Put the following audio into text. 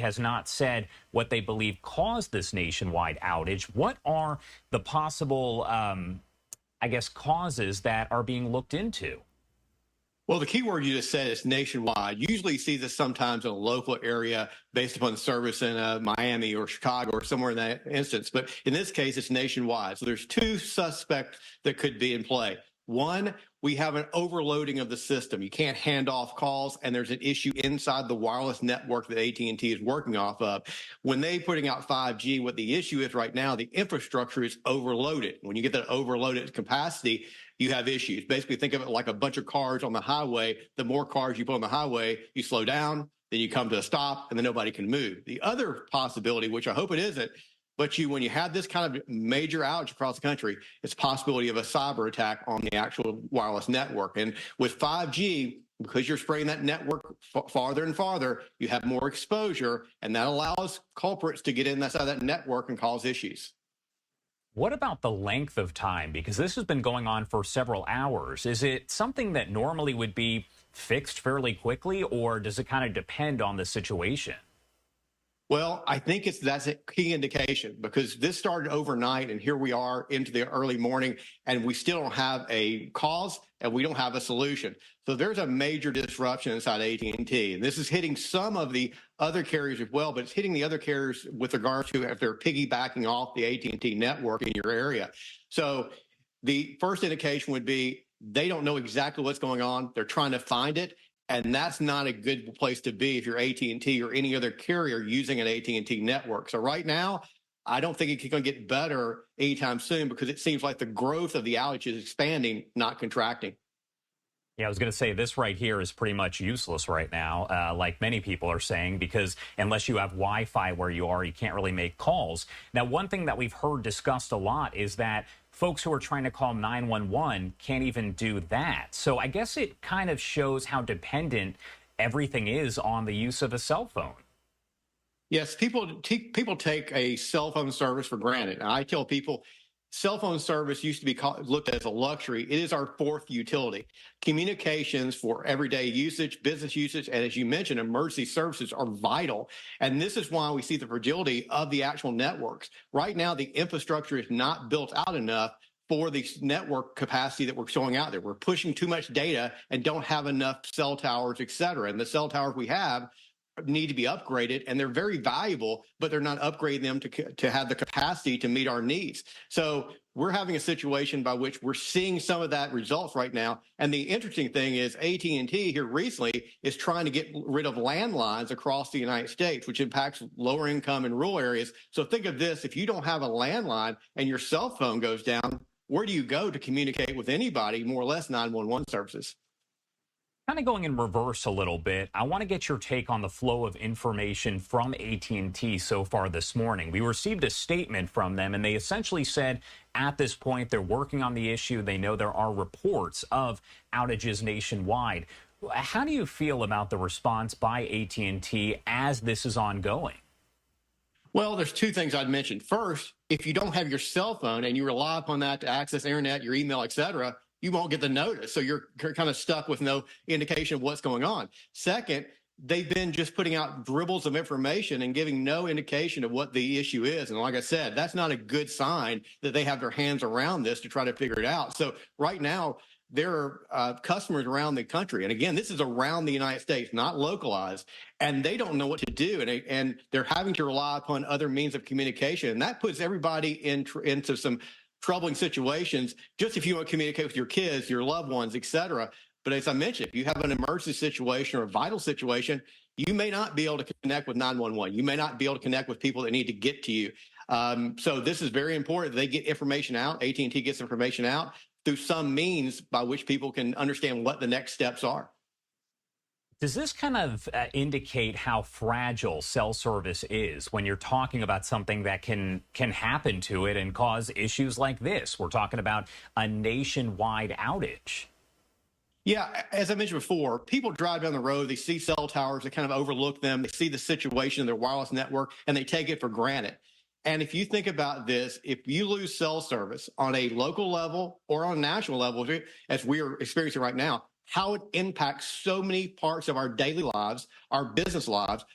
has not said what they believe caused this nationwide outage. What are the possible, I guess, causes that are being looked into? Well, the key word you just said is nationwide. You usually see this sometimes in a local area based upon service in Miami or Chicago or somewhere in that instance. But in this case, it's nationwide. So there's two suspects that could be in play. One, we have an overloading of the system. You can't hand off calls, and there's an issue inside the wireless network that AT&T is working off of. When they're putting out 5G, what the issue is right now, the infrastructure is overloaded. When you get that overloaded capacity, you have issues. Basically, think of it like a bunch of cars on the highway. The more cars you put on the highway, you slow down, then you come to a stop, and then nobody can move. The other possibility, which I hope it isn't, but when you have this kind of major outage across the country, it's a possibility of a cyber attack on the actual wireless network. And with 5G, because you're spreading that network farther and farther, you have more exposure, and that allows culprits to get inside that network and cause issues. What about the length of time? Because this has been going on for several hours. Is it something that normally would be fixed fairly quickly, or does it kind of depend on the situation? Well, I think that's a key indication, because this started overnight and here we are into the early morning and we still don't have a cause and we don't have a solution. So there's a major disruption inside AT&T, and this is hitting some of the other carriers as well, but it's hitting the other carriers with regard to if they're piggybacking off the AT&T network in your area. So the first indication would be they don't know exactly what's going on. They're trying to find it. And that's not a good place to be if you're AT&T or any other carrier using an AT&T network. So right now, I don't think it's going to get better anytime soon, because it seems like the growth of the outage is expanding, not contracting. Yeah, I was going to say this right here is pretty much useless right now, like many people are saying, because unless you have Wi-Fi where you are, you can't really make calls. Now, one thing that we've heard discussed a lot is that folks who are trying to call 911 can't even do that. So I guess it kind of shows how dependent everything is on the use of a cell phone. Yes, people take a cell phone service for granted. And I tell people, cell phone service used to be looked at as a luxury. It is our fourth utility. Communications for everyday usage, business usage, and as you mentioned, emergency services are vital. And this is why we see the fragility of the actual networks. Right now, the infrastructure is not built out enough for the network capacity that we're showing out there. We're pushing too much data and don't have enough cell towers, et cetera. And the cell towers we have need to be upgraded, and they're very valuable, but they're not upgrading them to have the capacity to meet our needs. So we're having a situation by which we're seeing some of that results right now. And the interesting thing is AT&T here recently is trying to get rid of landlines across the United States, which impacts lower income and rural areas. So think of this: if you don't have a landline and your cell phone goes down, where do you go to communicate with anybody, more or less 911 services? Kind of going in reverse a little bit, I want to get your take on the flow of information from AT&T so far this morning. We received a statement from them, and they essentially said at this point they're working on the issue. They know there are reports of outages nationwide. How do you feel about the response by AT&T as this is ongoing? Well, there's two things I'd mention. First, if you don't have your cell phone and you rely upon that to access internet, your email, et cetera, you won't get the notice. So you're kind of stuck with no indication of what's going on. Second, they've been just putting out dribbles of information and giving no indication of what the issue is. And like I said, that's not a good sign that they have their hands around this to try to figure it out. So right now, there are customers around the country. And again, this is around the United States, not localized. And they don't know what to do. And they're having to rely upon other means of communication. And that puts everybody into some troubling situations, just if you want to communicate with your kids, your loved ones, et cetera. But as I mentioned, if you have an emergency situation or a vital situation, you may not be able to connect with 911. You may not be able to connect with people that need to get to you. So this is very important. They get information out. AT&T gets information out through some means by which people can understand what the next steps are. Does this kind of indicate how fragile cell service is when you're talking about something that can happen to it and cause issues like this? We're talking about a nationwide outage. Yeah, as I mentioned before, people drive down the road, they see cell towers, they kind of overlook them, they see the situation in their wireless network, and they take it for granted. And if you think about this, if you lose cell service on a local level or on a national level, as we are experiencing right now, how it impacts so many parts of our daily lives, our business lives,